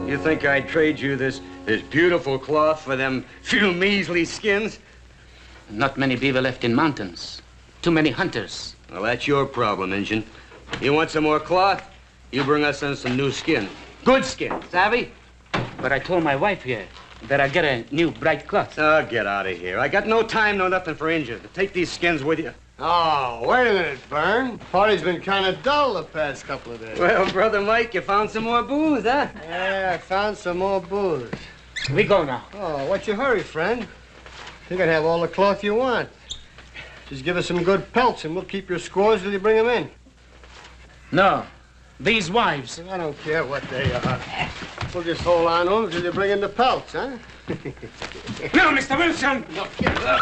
You think I'd trade you this beautiful cloth for them few measly skins? Not many beaver left in mountains. Too many hunters. Well, that's your problem, Injun. You want some more cloth? You bring us in some new skin. Good skin, savvy? But I told my wife here that I get a new bright cloth. Oh, get out of here. I got no time, no nothing for Injun. Take these skins with you. Oh, wait a minute, Vern. Party's been kind of dull the past couple of days. Well, Brother Mike, you found some more booze, huh? Yeah, I found some more booze. We go now. Oh, what's your hurry, friend? You can have all the cloth you want. Just give us some good pelts and we'll keep your scores till you bring them in. No, these wives. I don't care what they are. We'll just hold on to them till you bring in the pelts, huh? No, Mr. Wilson! No, get out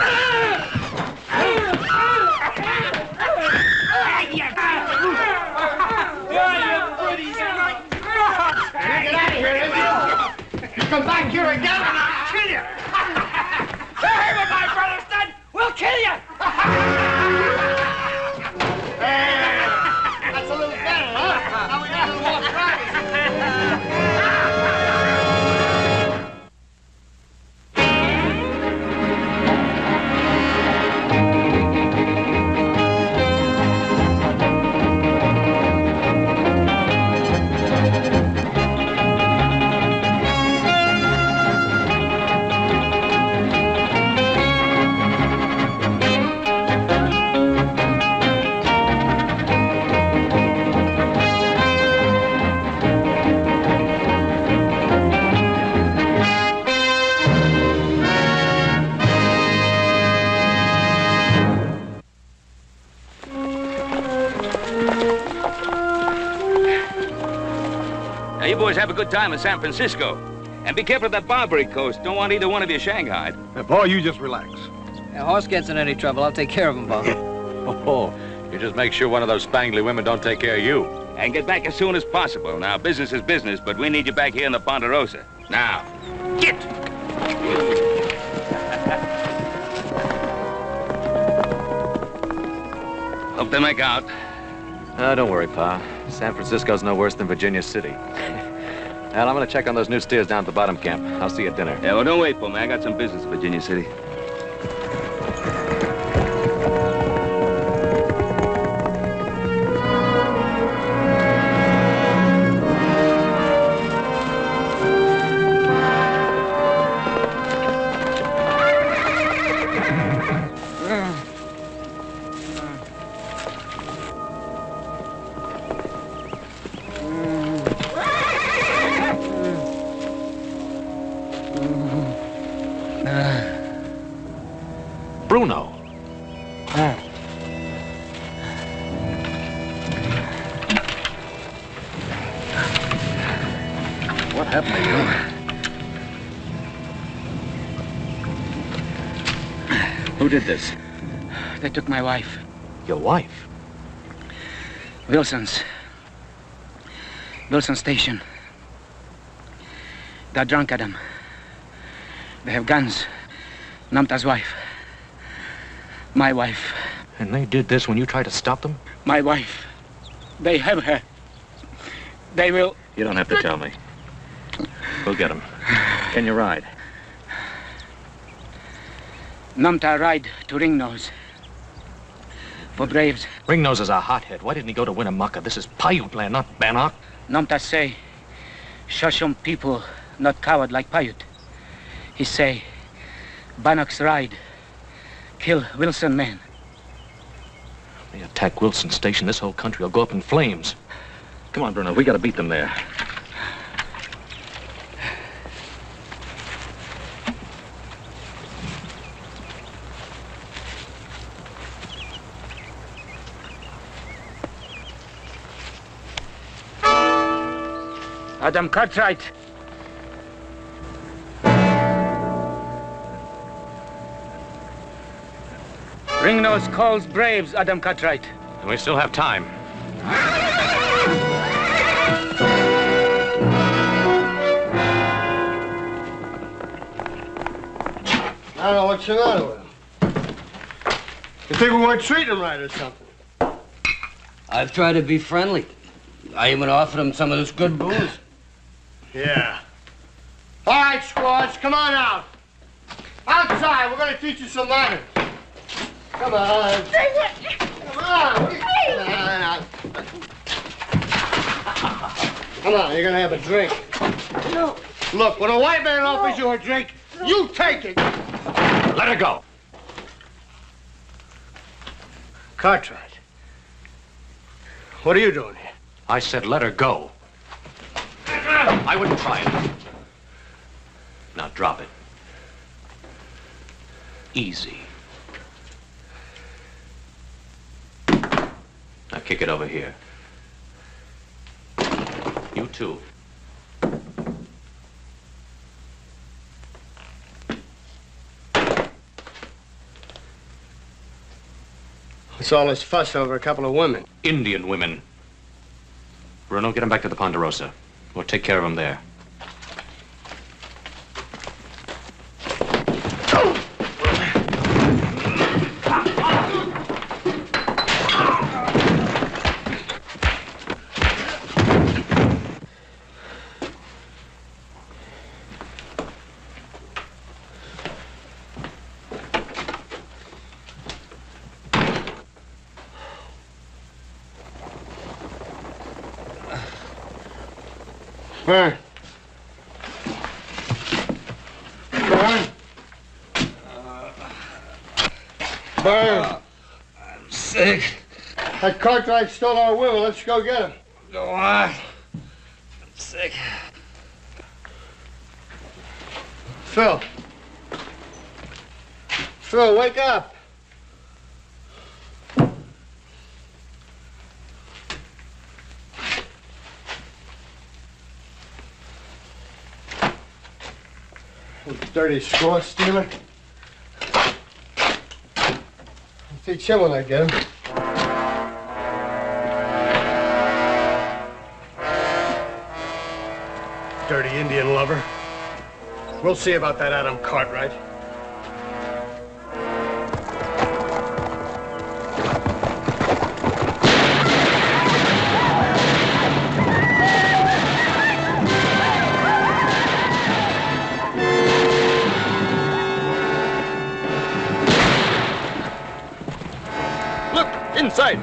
of here, you come back here again and I'll kill you! Hey, what my brother's done, we'll kill you! That's a little better, huh? Now we got a little more practice. Now, you boys have a good time in San Francisco. And be careful of that Barbary coast. Don't want either one of you shanghaied. Paul, you just relax. If a horse gets in any trouble, I'll take care of him, Bob. Oh, you just make sure one of those spangly women don't take care of you. And get back as soon as possible. Now, business is business, but we need you back here in the Ponderosa. Now, get! Hope they make out. Don't worry, Pa. San Francisco's no worse than Virginia City. Well, I'm gonna check on those new steers down at the bottom camp. I'll see you at dinner. Yeah, well, don't wait for me. I got some business in Virginia City. Bruno. What happened to you? Who did this? They took my wife. Your wife? Wilson Station. They're drunk at them. They have guns. Namta's wife. My wife. And they did this when you tried to stop them? My wife. They have her. They will... You don't have to tell me. We'll get them. Can you ride? Namta ride to Ringnose. For Braves. Ringnose is a hothead. Why didn't he go to Winnemucca? This is Paiute land, not Bannock. Namta say, Shoshone people not coward like Paiute. He say, Bannock's ride, kill Wilson men. They attack Wilson Station, this whole country will go up in flames. Come on, Bruno, we gotta beat them there. Adam Cartwright. Ringnose calls Braves, Adam Cartwright. And we still have time. I don't know what's the matter with him. You think we weren't treating him right or something? I've tried to be friendly. I even offered him some of this good booze. Yeah. All right, squads, come on out. Outside, we're going to teach you some manners. Come on. Come on. Come on, you're going to have a drink. No. Look, when a white man offers you a drink, you take it. Let her go. Cartwright, what are you doing here? I said let her go. I wouldn't try it. Now drop it. Easy. Now kick it over here. You too. What's all this fuss over a couple of women? Indian women. Bruno, get him back to the Ponderosa. We'll take care of him there. Burn. Burn. Burn. I'm sick. That Cartwright stole our women. Let's go get him. Go on. I'm sick. Phil. Phil, wake up. Dirty score stealer. I'll teach him when I get him. Dirty Indian lover. We'll see about that Adam Cartwright. Inside.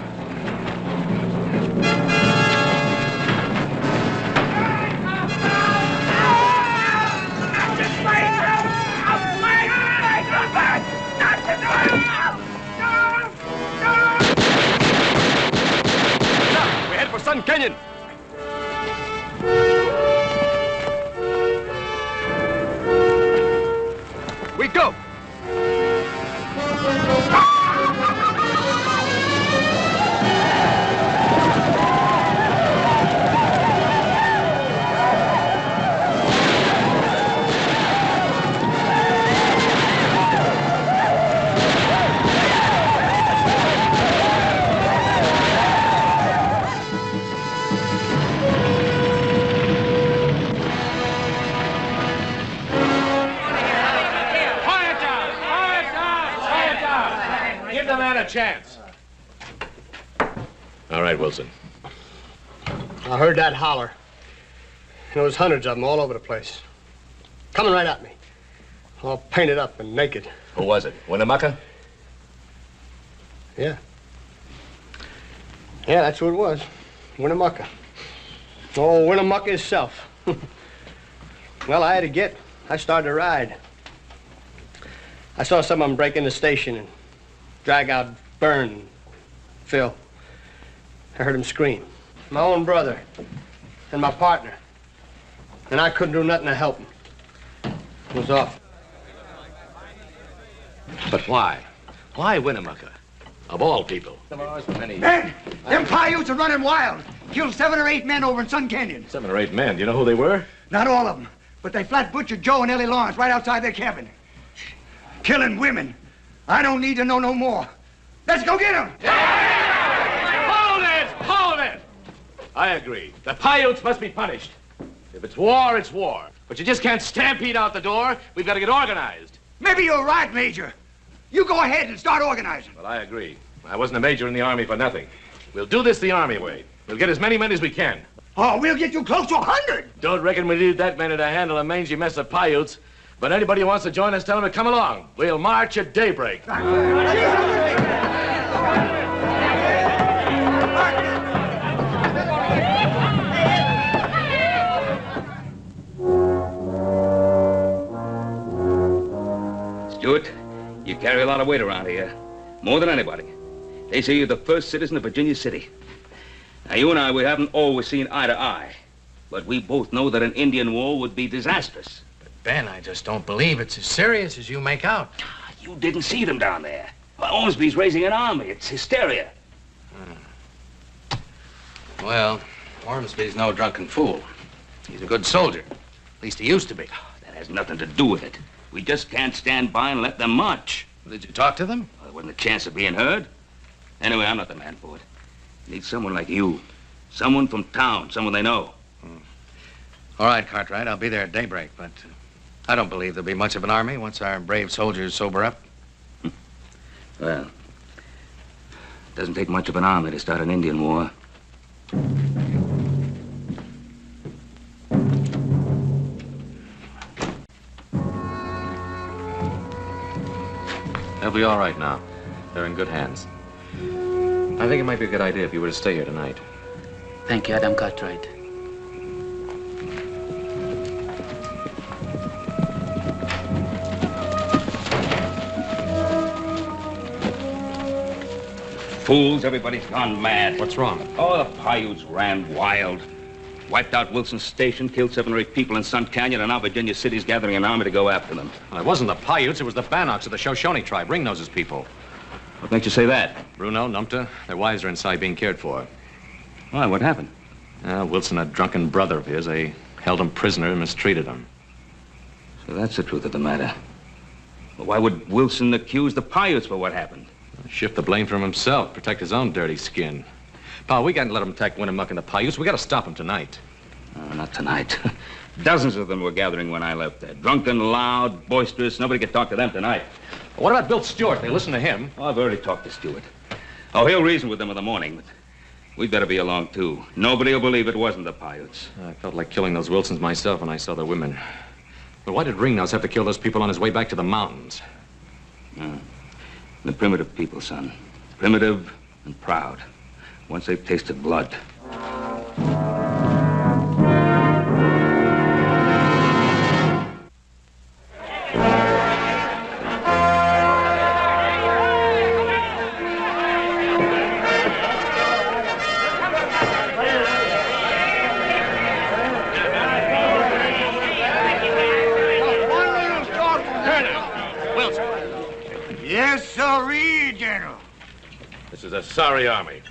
We head for Sun Canyon. We go. Chance. All right, Wilson. I heard that holler. There was hundreds of them all over the place. Coming right at me. All painted up and naked. Who was it? Winnemucca? Yeah. Yeah, that's who it was. Winnemucca. Oh, Winnemucca himself. Well, I had to get. I started to ride. I saw some of them break in the station and drag out Byrne, Phil. I heard him scream. My own brother and my partner. And I couldn't do nothing to help him. It was off. But why? Why Winnemucca? Of all people. Man, them Paiutes are running wild. Killed 7 or 8 men over in Sun Canyon. 7 or 8 men. Do you know who they were? Not all of them, but they flat butchered Joe and Ellie Lawrence right outside their cabin. Killing women. I don't need to know no more. Let's go get them! Hold it! Hold it! I agree. The Paiutes must be punished. If it's war, it's war. But you just can't stampede out the door. We've got to get organized. Maybe you're right, Major. You go ahead and start organizing. Well, I agree. I wasn't a major in the Army for nothing. We'll do this the Army way. We'll get as many men as we can. Oh, we'll get you close to 100. Don't reckon we need that many to handle a mangy mess of Paiutes. But anybody who wants to join us, tell them to come along. We'll march at daybreak. Stuart, you carry a lot of weight around here. More than anybody. They say you're the first citizen of Virginia City. Now, you and I, we haven't always seen eye to eye. But we both know that an Indian war would be disastrous. Ben, I just don't believe it's as serious as you make out. You didn't see them down there. Well, Ormsby's raising an army. It's hysteria. Well, Ormsby's no drunken fool. He's a good soldier. At least he used to be. That has nothing to do with it. We just can't stand by and let them march. Did you talk to them? Well, there wasn't a chance of being heard. Anyway, I'm not the man for it. Need someone like you. Someone from town, someone they know. All right, Cartwright, I'll be there at daybreak, but I don't believe there'll be much of an army once our brave soldiers sober up. Well, it doesn't take much of an army to start an Indian war. They'll be all right now. They're in good hands. I think it might be a good idea if you were to stay here tonight. Thank you, Adam Cartwright. Fools, everybody's gone mad. What's wrong? Oh, the Paiutes ran wild. Wiped out Wilson's station, killed 7 or 8 people in Sun Canyon, and now Virginia City's gathering an army to go after them. Well, it wasn't the Paiutes, it was the Bannocks of the Shoshone tribe, Ringnose's people. What makes you say that? Bruno, Numta, their wives are inside being cared for. Why, what happened? Wilson, a drunken brother of his, they held him prisoner and mistreated him. So that's the truth of the matter. Well, why would Wilson accuse the Paiutes for what happened? Shift the blame from himself, protect his own dirty skin. Pal, we can't let him attack Winnemucca and the Paiutes. We got to stop him tonight. Not tonight. Dozens of them were gathering when I left there. Drunken, loud, boisterous. Nobody could talk to them tonight. What about Bill Stewart? They listen to him. Oh, I've already talked to Stewart. Oh, he'll reason with them in the morning, but we'd better be along, too. Nobody will believe it wasn't the Paiutes. I felt like killing those Wilsons myself when I saw the women. But why did Ringnose have to kill those people on his way back to the mountains? The primitive people, son. Primitive and proud. Once they've tasted blood. Yes, sirree, General. This is a sorry army.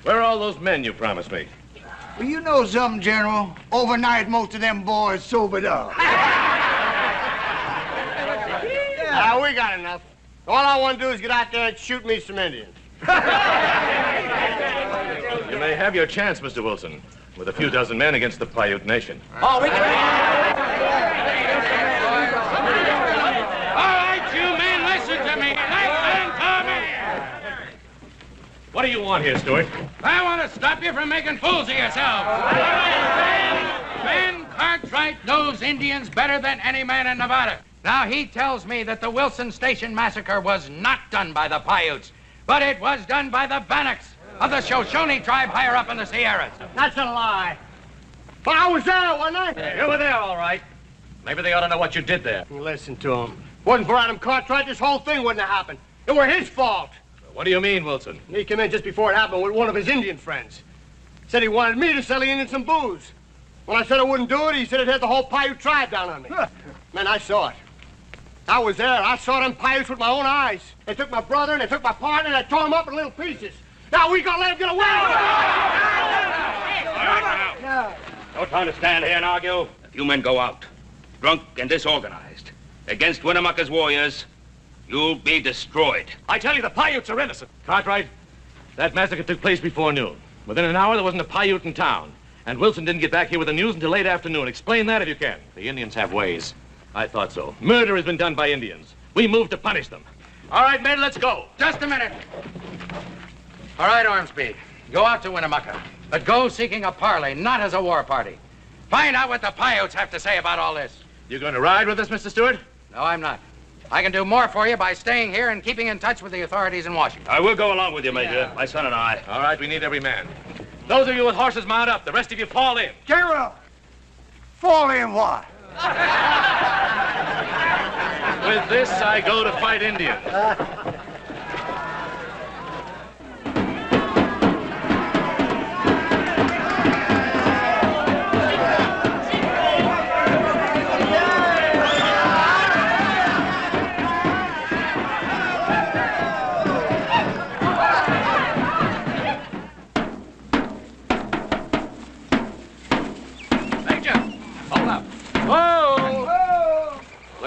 Where are all those men you promised me? Well, you know something, General? Overnight, most of them boys sobered up. We got enough. All I want to do is get out there and shoot me some Indians. You may have your chance, Mr. Wilson, with a few dozen men against the Paiute Nation. Oh, we can... What do you want here, Stewart? I want to stop you from making fools of yourselves. Ben Cartwright knows Indians better than any man in Nevada. Now, he tells me that the Wilson Station massacre was not done by the Paiutes, but it was done by the Bannocks of the Shoshone tribe higher up in the Sierras. That's a lie. But I was there, wasn't I? You were there, all right. Maybe they ought to know what you did there. Listen to him. Wasn't for Adam Cartwright, this whole thing wouldn't have happened. It were his fault. What do you mean, Wilson? He came in just before it happened with one of his Indian friends. Said he wanted me to sell the Indians some booze. When I said I wouldn't do it, he said it had the whole Paiute tribe down on me. Man, I saw it. I was there. I saw them Paiutes with my own eyes. They took my brother and they took my partner and they tore him up in little pieces. Now we gonna let him get away with it. All right, now. No time to stand here and argue. If you men go out, drunk and disorganized, against Winnemucca's warriors, you'll be destroyed. I tell you, the Paiutes are innocent. Cartwright, that massacre took place before noon. Within an hour, there wasn't a Paiute in town. And Wilson didn't get back here with the news until late afternoon. Explain that if you can. The Indians have ways. I thought so. Murder has been done by Indians. We moved to punish them. All right, men, let's go. Just a minute. All right, Ormsby. Go out to Winnemucca. but go seeking a parley, not as a war party. Find out what the Paiutes have to say about all this. You going to ride with us, Mr. Stewart? No, I'm not. I can do more for you by staying here and keeping in touch with the authorities in Washington. I will go along with you, Major. My son and I. All right, we need every man. Those of you with horses, mount up. The rest of you fall in. General, fall in what? With this, I go to fight Indians.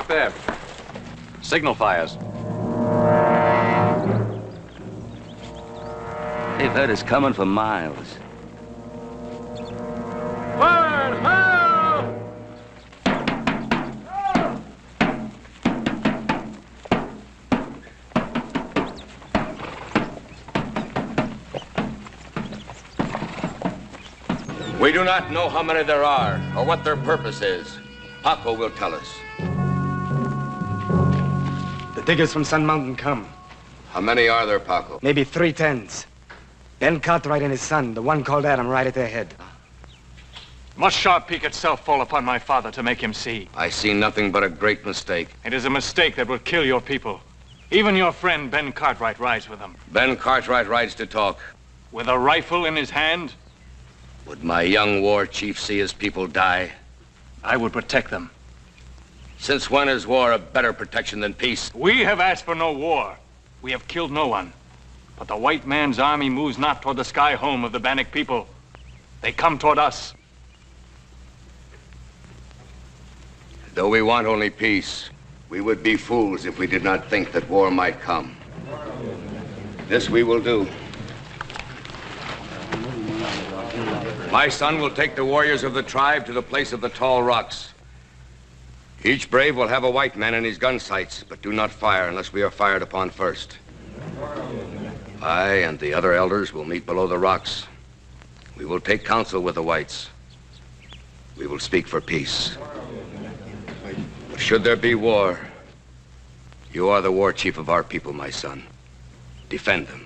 There. Signal fires. They've heard us coming for miles. Forward, ho! We do not know how many there are or what their purpose is. Paco will tell us. The diggers from Sun Mountain come. How many are there, Paco? Maybe 3 10s. Ben Cartwright and his son, the one called Adam, right at their head. Must Sharp Peak itself fall upon my father to make him see? I see nothing but a great mistake. It is a mistake that will kill your people. Even your friend Ben Cartwright rides with them. Ben Cartwright rides to talk. With a rifle in his hand? Would my young war chief see his people die? I would protect them. Since when is war a better protection than peace? We have asked for no war. We have killed no one. But the white man's army moves not toward the sky home of the Bannock people. They come toward us. Though we want only peace, we would be fools if we did not think that war might come. This we will do. My son will take the warriors of the tribe to the place of the tall rocks. Each brave will have a white man in his gun sights, but do not fire unless we are fired upon first. I and the other elders will meet below the rocks. We will take counsel with the whites. We will speak for peace. But should there be war, you are the war chief of our people, my son. Defend them.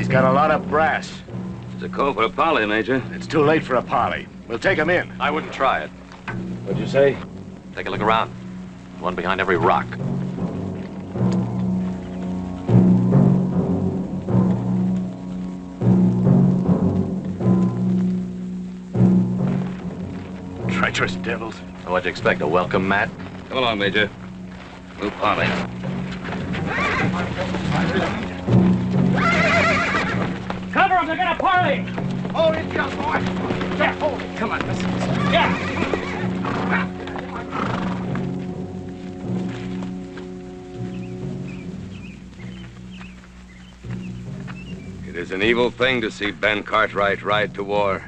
Got a lot of brass. It's a call for a parley, Major. It's too late for a parley. We'll take him in. I wouldn't try it. What'd you say? Take a look around. One behind every rock. Treacherous devils. What'd you expect, a welcome mat? Come along, Major. We'll parley. Cover him, they're gonna parley! Hold it, young boy. Yeah, hold it. Come on, listen. Yeah. It is an evil thing to see Ben Cartwright ride to war.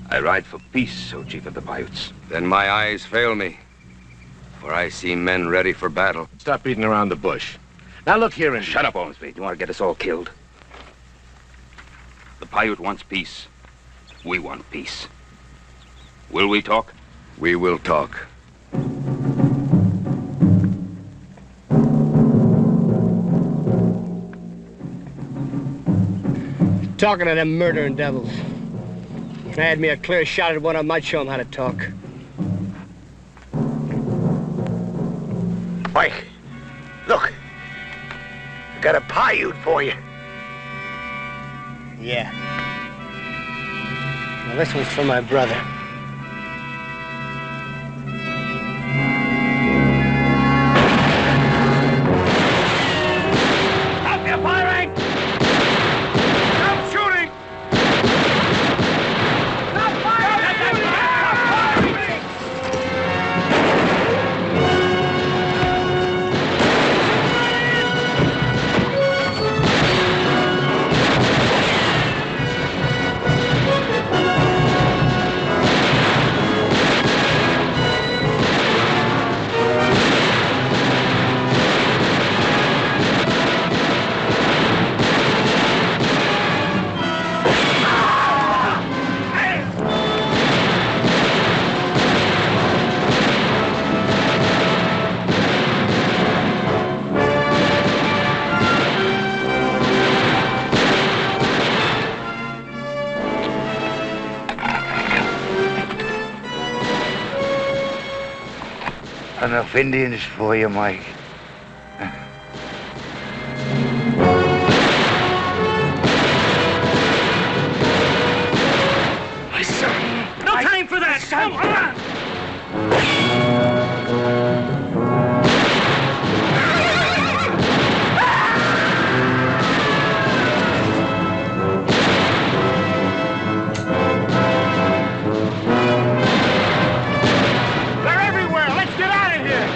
I ride for peace, O Chief of the Baiouts. Then my eyes fail me, for I see men ready for battle. Stop beating around the bush. Now look here, Indian. Shut up, Ormsby. You want to get us all killed? The Paiute wants peace. We want peace. Will we talk? We will talk. Talking to them murdering devils. If they had me a clear shot at one, I might show them how to talk. Mike, look. I got a Paiute for you. Yeah. Now this one's for my brother. Stop your firing! Stop shooting! Stop firing! Stop firing! Enough Indians for you, Mike. My son! No time for that! Come on! They're everywhere! Let's get out of here!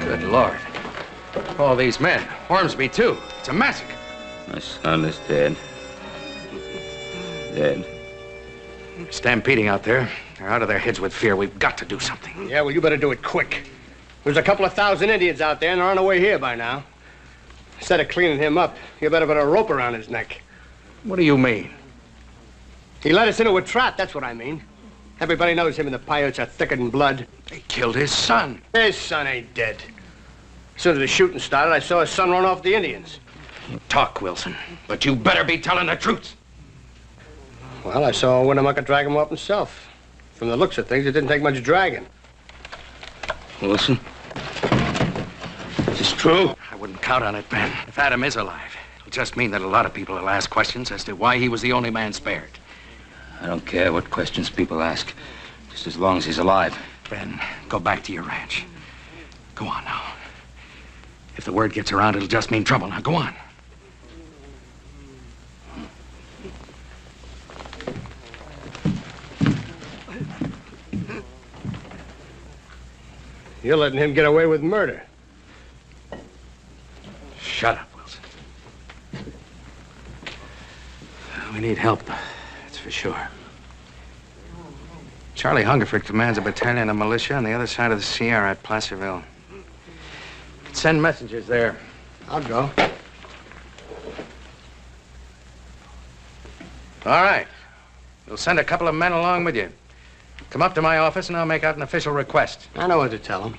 Good Lord. All these men. Ormsby, too. It's a massacre. My son is dead. Dead. Stampeding out there. They're out of their heads with fear. We've got to do something. Yeah, well, you better do it quick. There's a couple of thousand Indians out there, and they're on their way here by now. Instead of cleaning him up, you better put a rope around his neck. What do you mean? He led us into a trap, that's what I mean. Everybody knows him and the Paiutes are thicker than blood. They killed his son. His son ain't dead. As soon as the shooting started, I saw his son run off the Indians. You talk, Wilson, but you better be telling the truth. Well, I saw Winnemucca drag him off himself. From the looks of things, it didn't take much dragging. Wilson? Is this true? I wouldn't count on it, Ben. If Adam is alive, it'll just mean that a lot of people will ask questions as to why he was the only man spared. I don't care what questions people ask, just as long as he's alive. Ben, go back to your ranch. Go on now. If the word gets around, it'll just mean trouble. Now, go on. You're letting him get away with murder. Shut up, Wilson. We need help, that's for sure. Charlie Hungerford commands a battalion of militia on the other side of the Sierra at Placerville. Send messengers there. I'll go. All right. We'll send a couple of men along with you. Come up to my office and I'll make out an official request. I know what to tell them.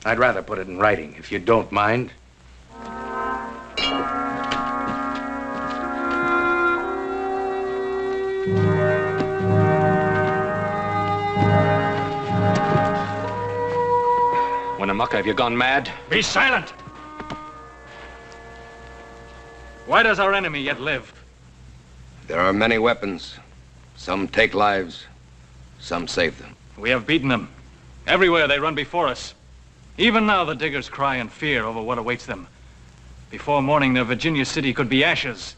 I'd rather put it in writing, if you don't mind. Winnemucca, have you gone mad? Be silent! Why does our enemy yet live? There are many weapons. Some take lives, some save them. We have beaten them. Everywhere they run before us. Even now the diggers cry in fear over what awaits them. Before morning, their Virginia city could be ashes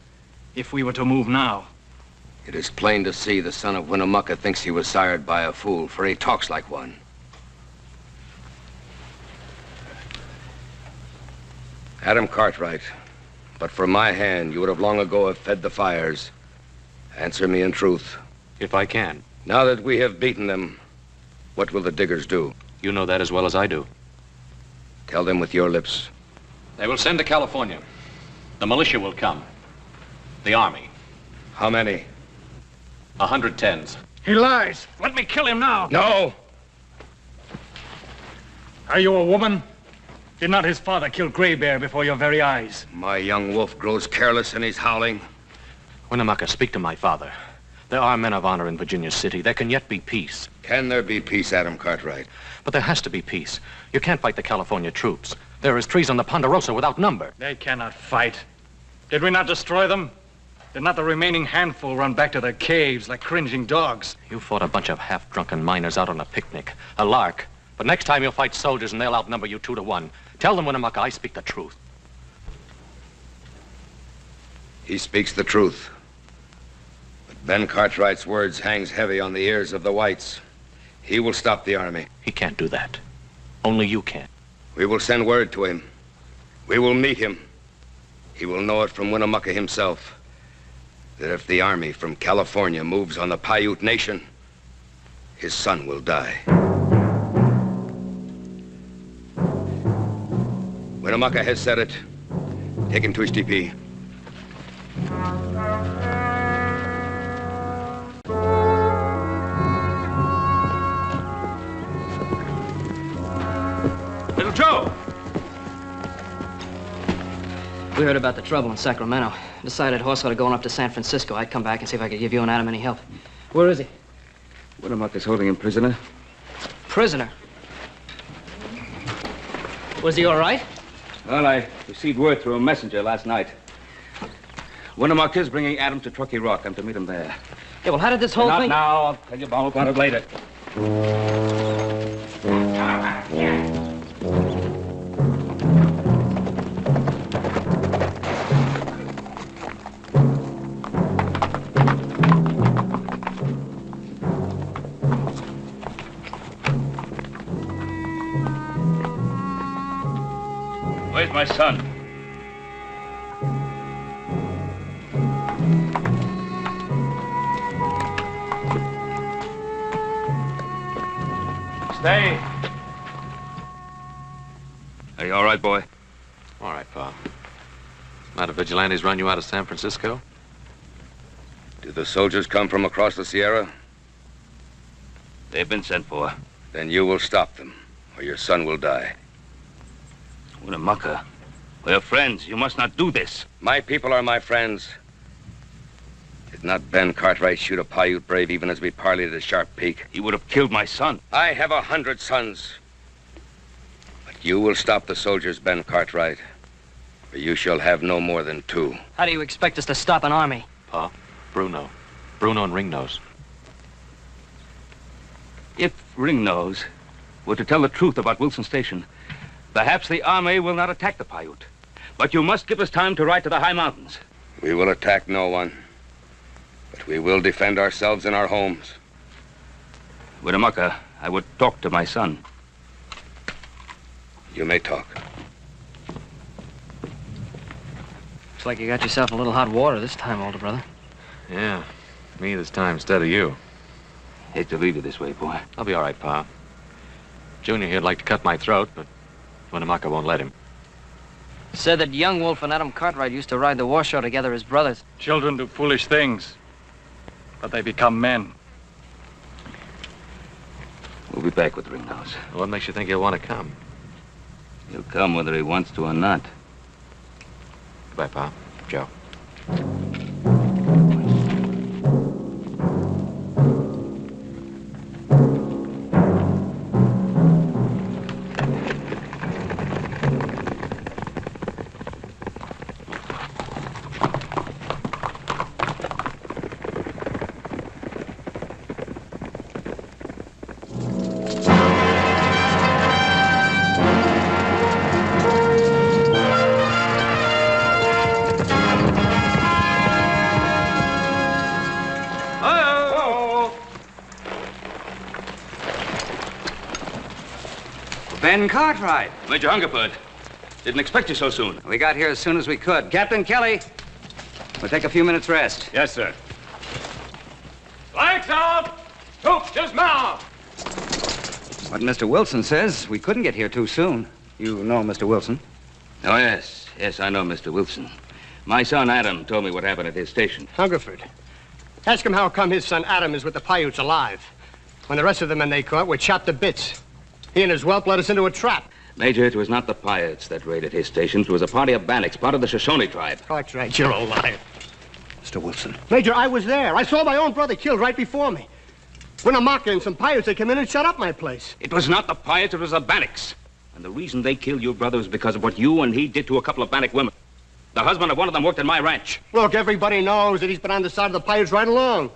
if we were to move now. It is plain to see the son of Winnemucca thinks he was sired by a fool, for he talks like one. Adam Cartwright, but for my hand, you would have long ago have fed the fires. Answer me in truth. If I can. Now that we have beaten them, what will the diggers do? You know that as well as I do. Tell them with your lips. They will send to California. The militia will come. The army. How many? 110s. He lies. Let me kill him now. No! Are you a woman? Did not his father kill Gray Bear before your very eyes? My young wolf grows careless and he's howling. Winnemucca, speak to my father. There are men of honor in Virginia City. There can yet be peace. Can there be peace, Adam Cartwright? But there has to be peace. You can't fight the California troops. There is treason on the Ponderosa without number. They cannot fight. Did we not destroy them? Did not the remaining handful run back to their caves like cringing dogs? You fought a bunch of half-drunken miners out on a picnic. A lark. But next time you'll fight soldiers and they'll outnumber you 2 to 1. Tell them, Winnemucca, I speak the truth. He speaks the truth. But Ben Cartwright's words hangs heavy on the ears of the whites. He will stop the army. He can't do that. Only you can. We will send word to him. We will meet him. He will know it from Winnemucca himself that if the army from California moves on the Paiute Nation, his son will die. Winnemucca has said it. Take him to his TP. Little Joe! We heard about the trouble in Sacramento. Decided horse ought to going up to San Francisco. I'd come back and see if I could give you and Adam any help. Where is he? Winnemucca's holding him prisoner. Prisoner? Was he all right? Well, I received word through a messenger last night. Winnemucca's bringing Adam to Truckee Rock. I'm to meet him there. Yeah, well, how did this whole Not thing... now. I'll tell you all about it later. Where's my son? Stay. Are you all right, boy? All right, Pa. Might have vigilantes run you out of San Francisco? Do the soldiers come from across the Sierra? They've been sent for. Then you will stop them, or your son will die. Winnemucca, we're friends. You must not do this. My people are my friends. Did not Ben Cartwright shoot a Paiute brave even as we parleyed at Sharp Peak? He would have killed my son. I have 100 sons. But you will stop the soldiers, Ben Cartwright, for you shall have no more than 2. How do you expect us to stop an army? Pa, Bruno. Bruno and Ringnose. If Ringnose were to tell the truth about Wilson Station, perhaps the army will not attack the Paiute. But you must give us time to ride to the high mountains. We will attack no one. But we will defend ourselves in our homes. Winnemucca, I would talk to my son. You may talk. Looks like you got yourself a little hot water this time, older brother. Yeah, me this time instead of you. Hate to leave you this way, boy. I'll be all right, Pa. Junior here'd like to cut my throat, but Winnemucca won't let him. Said that young Wolf and Adam Cartwright used to ride the Washoe together as brothers. Children do foolish things, but they become men. We'll be back with Ringnose. What makes you think he'll want to come? He'll come whether he wants to or not. Goodbye, Pa. Joe. Ben Cartwright. Major Hungerford. Didn't expect you so soon. We got here as soon as we could. Captain Kelly, we'll take a few minutes rest. Yes, sir. Lights out! Troops dismount! What Mr. Wilson says, we couldn't get here too soon. You know Mr. Wilson? Oh, yes. Yes, I know Mr. Wilson. My son Adam told me what happened at his station. Hungerford. Ask him how come his son Adam is with the Paiutes alive, when the rest of the men they caught were chopped to bits. He and his whelp led us into a trap. Major, it was not the Paiutes that raided his station. It was a party of Bannocks, part of the Shoshone tribe. Cartwright, you're a liar. Mr. Wilson. Major, I was there. I saw my own brother killed right before me. Winnemucca and some Paiutes, they came in and shut up my place. It was not the Paiutes, it was the Bannocks. And the reason they killed your brother was because of what you and he did to a couple of Bannock women. The husband of one of them worked in my ranch. Look, everybody knows that he's been on the side of the Paiutes right along.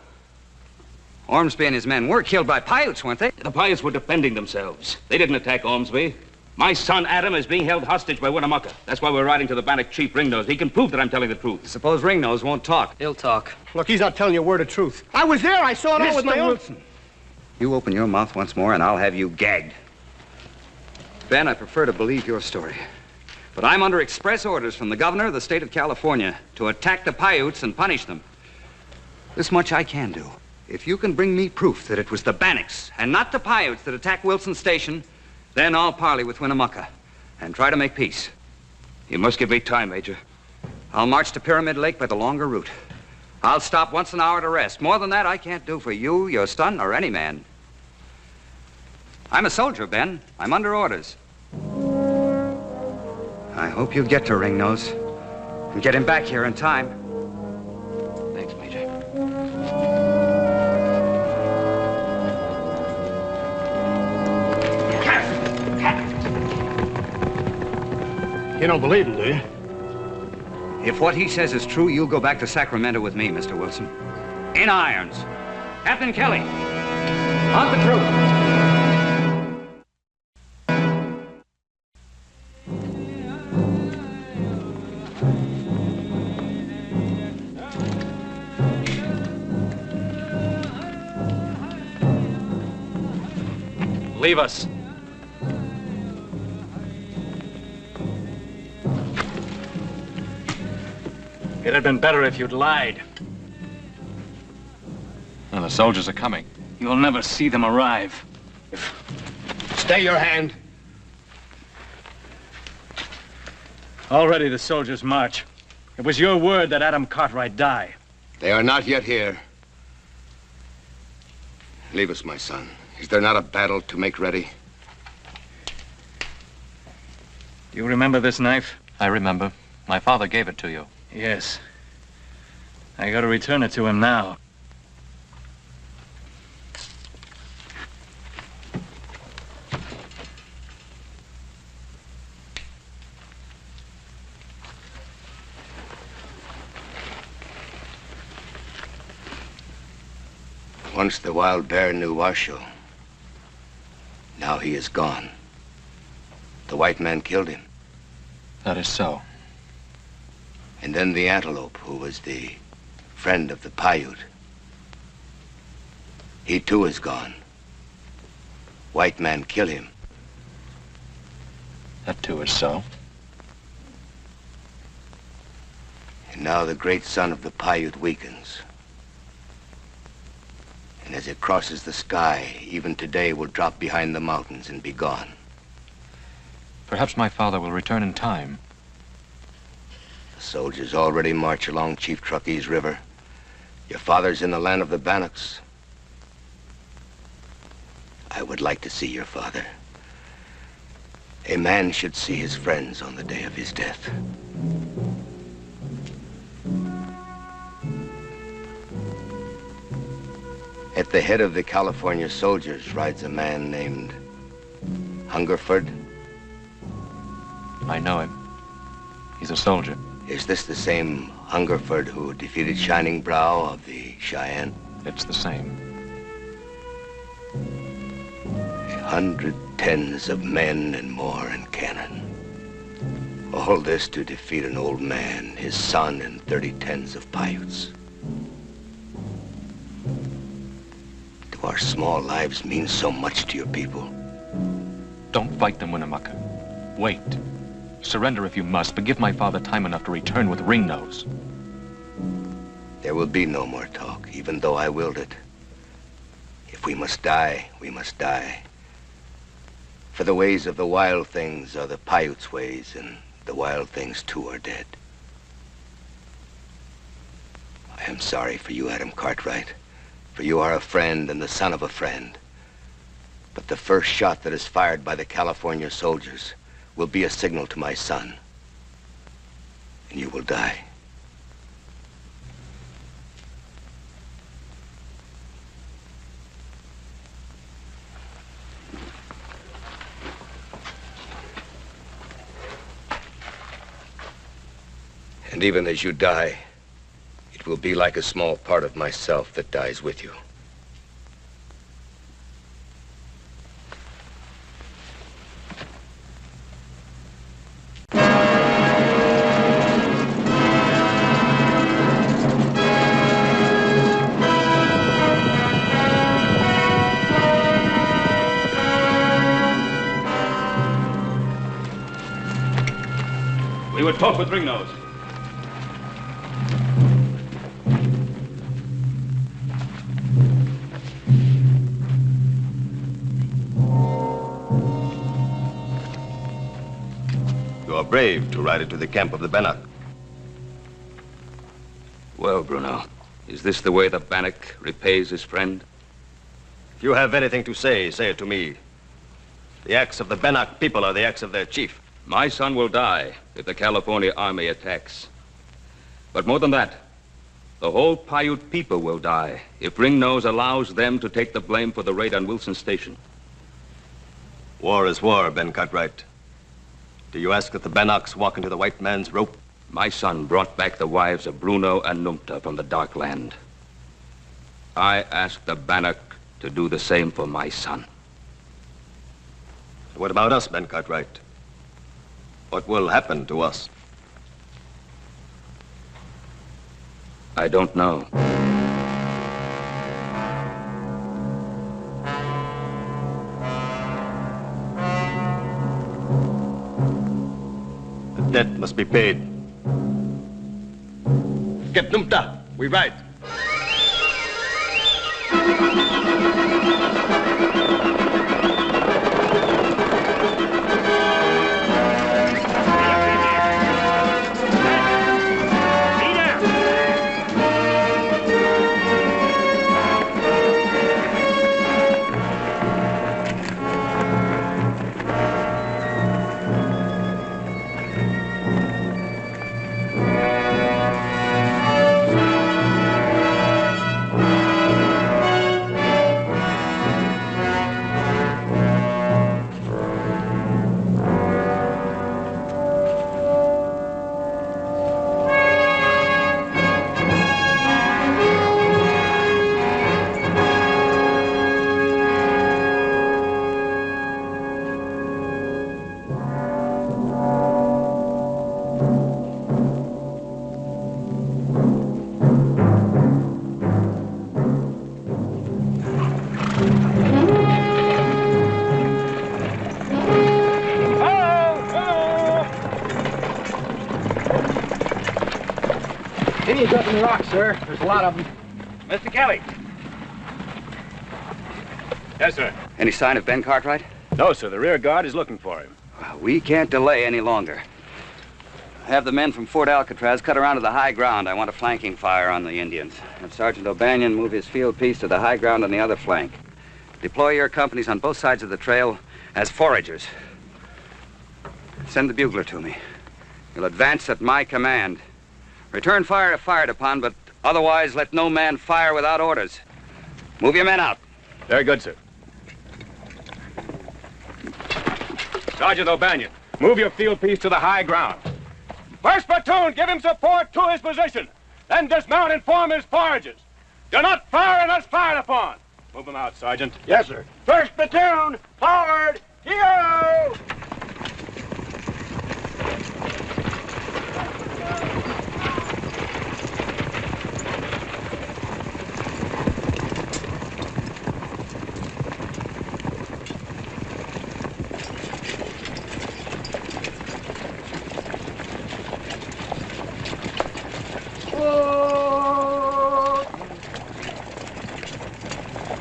Ormsby and his men were killed by Paiutes, weren't they? The Paiutes were defending themselves. They didn't attack Ormsby. My son, Adam, is being held hostage by Winnemucca. That's why we're riding to the Bannock chief, Ringnose. He can prove that I'm telling the truth. Suppose Ringnose won't talk. He'll talk. Look, he's not telling you a word of truth. I was there. I saw it all with my own... Wilson. You open your mouth once more, and I'll have you gagged. Ben, I prefer to believe your story. But I'm under express orders from the governor of the state of California to attack the Paiutes and punish them. This much I can do. If you can bring me proof that it was the Bannocks and not the Piutes that attacked Wilson Station, then I'll parley with Winnemucca and try to make peace. You must give me time, Major. I'll march to Pyramid Lake by the longer route. I'll stop once an hour to rest. More than that, I can't do for you, your son, or any man. I'm a soldier, Ben. I'm under orders. I hope you get to Ringnose and get him back here in time. Thanks, Major. You don't believe him, do you? If what he says is true, you'll go back to Sacramento with me, Mr. Wilson. In irons. Captain Kelly, on patrol. Leave us. It had been better if you'd lied. Well, the soldiers are coming. You'll never see them arrive. Stay your hand. Already the soldiers march. It was your word that Adam Cartwright die. They are not yet here. Leave us, my son. Is there not a battle to make ready? Do you remember this knife? I remember. My father gave it to you. Yes. I gotta return it to him now. Once the wild bear knew Washoe. Now he is gone. The white man killed him. That is so. And then the antelope, who was the friend of the Paiyut. He too is gone. White man kill him. That too is so. And now the great sun of the Paiyut weakens. And as it crosses the sky, even today will drop behind the mountains and be gone. Perhaps my father will return in time. The soldiers already march along Chief Truckee's River. Your father's in the land of the Bannocks. I would like to see your father. A man should see his friends on the day of his death. At the head of the California soldiers rides a man named Hungerford. I know him. He's a soldier. Is this the same Hungerford who defeated Shining Brow of the Cheyenne? It's the same. 100 tens of men and more in cannon. All this to defeat an old man, his son, and 30 tens of Paiutes. Do our small lives mean so much to your people? Don't fight them, Winnemucca. Wait. Surrender if you must, but give my father time enough to return with Ringnose. There will be no more talk, even though I willed it. If we must die, we must die. For the ways of the wild things are the Paiutes' ways, and the wild things too are dead. I am sorry for you, Adam Cartwright, for you are a friend and the son of a friend. But the first shot that is fired by the California soldiers will be a signal to my son, and you will die. And even as you die, it will be like a small part of myself that dies with you. We would talk with Ringnose. brave to ride into the camp of the Bannock. Well, Bruno, is this the way the Bannock repays his friend? If you have anything to say, say it to me. The acts of the Bannock people are the acts of their chief. My son will die if the California army attacks. But more than that, the whole Paiute people will die if Ringnose allows them to take the blame for the raid on Wilson Station. War is war, Ben Cartwright. Do you ask that the Bannocks walk into the white man's rope? My son brought back the wives of Bruno and Numta from the Dark Land. I ask the Bannock to do the same for my son. What about us, Ben Cartwright? What will happen to us? I don't know. The debt must be paid. Get Numta. We ride. Indians up in the rocks, sir. There's a lot of them. Mr. Kelly. Yes, sir. Any sign of Ben Cartwright? No, sir. The rear guard is looking for him. Well, we can't delay any longer. Have the men from Fort Alcatraz cut around to the high ground. I want a flanking fire on the Indians. Have Sergeant O'Banion move his field piece to the high ground on the other flank. Deploy your companies on both sides of the trail as foragers. Send the bugler to me. You'll advance at my command. Return fire if fired upon, but otherwise let no man fire without orders. Move your men out. Very good, sir. Sergeant O'Banion, move your field piece to the high ground. First platoon, give him support to his position. Then dismount and form his foragers. Do not fire unless fired upon. Move them out, Sergeant. Yes, sir. First platoon, forward, yo!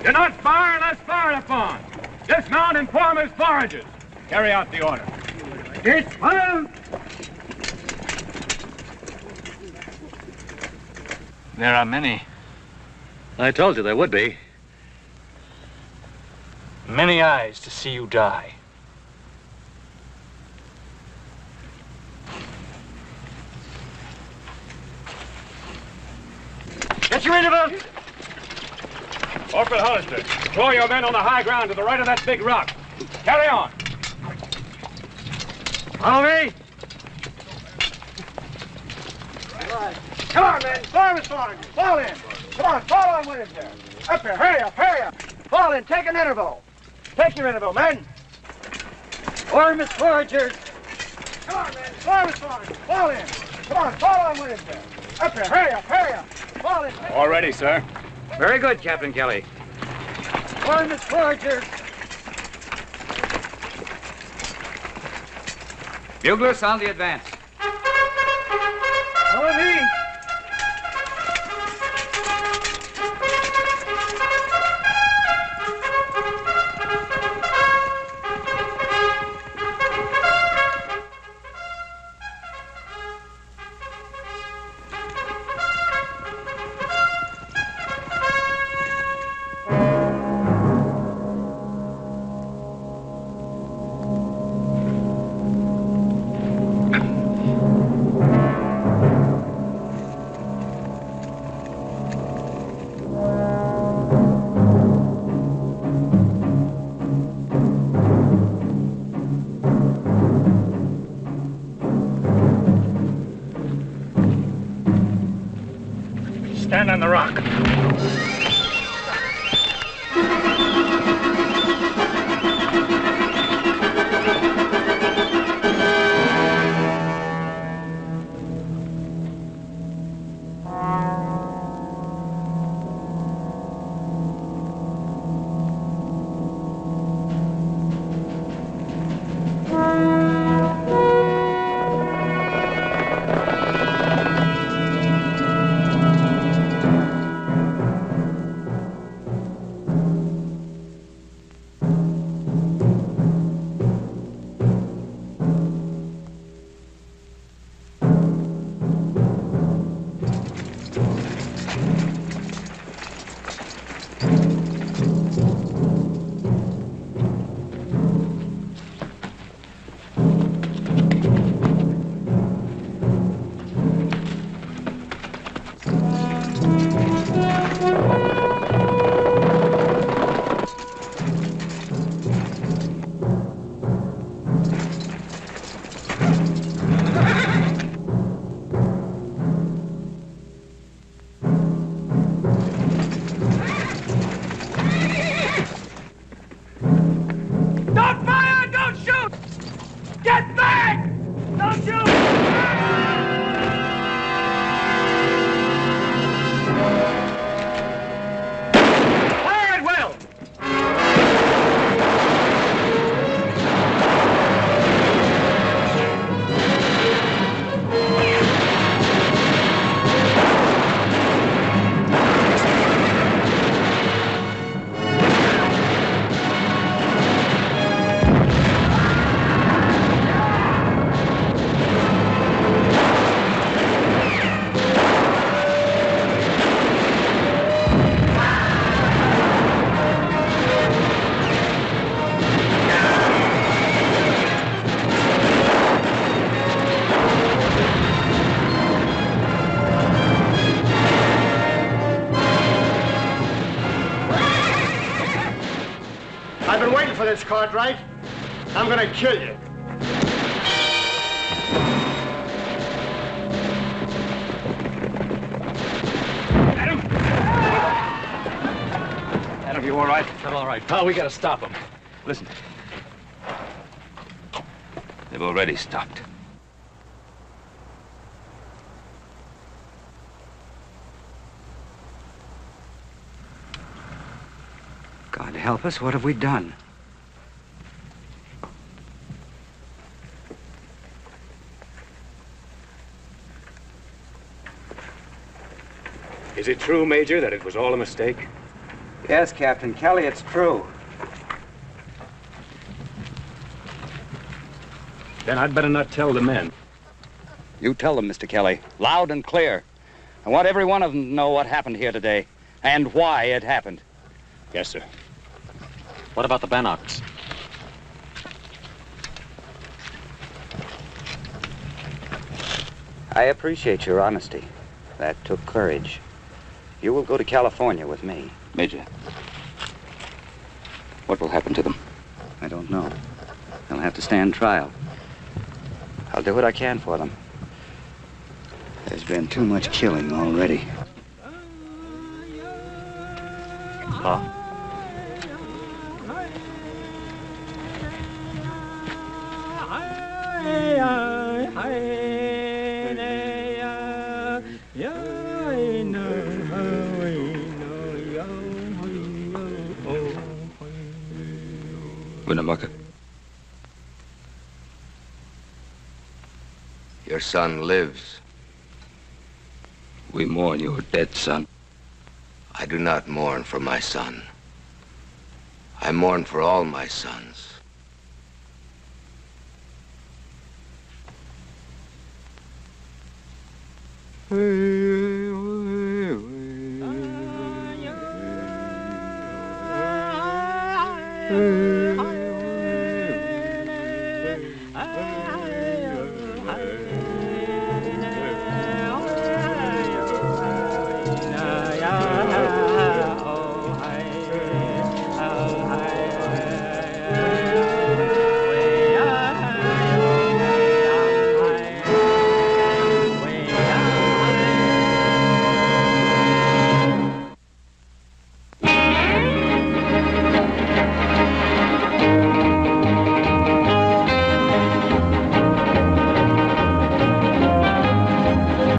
Do not fire unless fired upon. Dismount and form as foragers. Carry out the order. Dismount! There are many. I told you there would be. Many eyes to see you die. Get your interval! Corporal Hollister, throw your men on the high ground to the right of that big rock. Carry on. Follow me! Come on, men. Form as foragers. Fall in. Come on, fall on with him there. Up here. Hurry up, hurry up. Fall in. Take an interval. Take your interval, men. Form as foragers. Come on, men. Form as foragers. Fall in. Come on, fall on with him there. Up here. Hurry up, hurry up. Fall in. All ready, sir. Very good, Captain Kelly. Form as foragers. Bugler, sound the advance. Follow me. stand on the rock. I've been waiting for this, Cartwright. I'm gonna kill you. Adam, you all right? I'm all right. Pal, we gotta stop them. Listen. They've already stopped. God help us, what have we done? Is it true, Major, that it was all a mistake? Yes, Captain Kelly, it's true. Then I'd better not tell the men. You tell them, Mr. Kelly, loud and clear. I want every one of them to know what happened here today and why it happened. Yes, sir. What about the Bannocks? I appreciate your honesty. That took courage. You will go to California with me. Major, what will happen to them? I don't know. They'll have to stand trial. I'll do what I can for them. There's been too much killing already. Huh? Winnemucca. Your son lives. We mourn your dead son. I do not mourn for my son. I mourn for all my sons. Hey.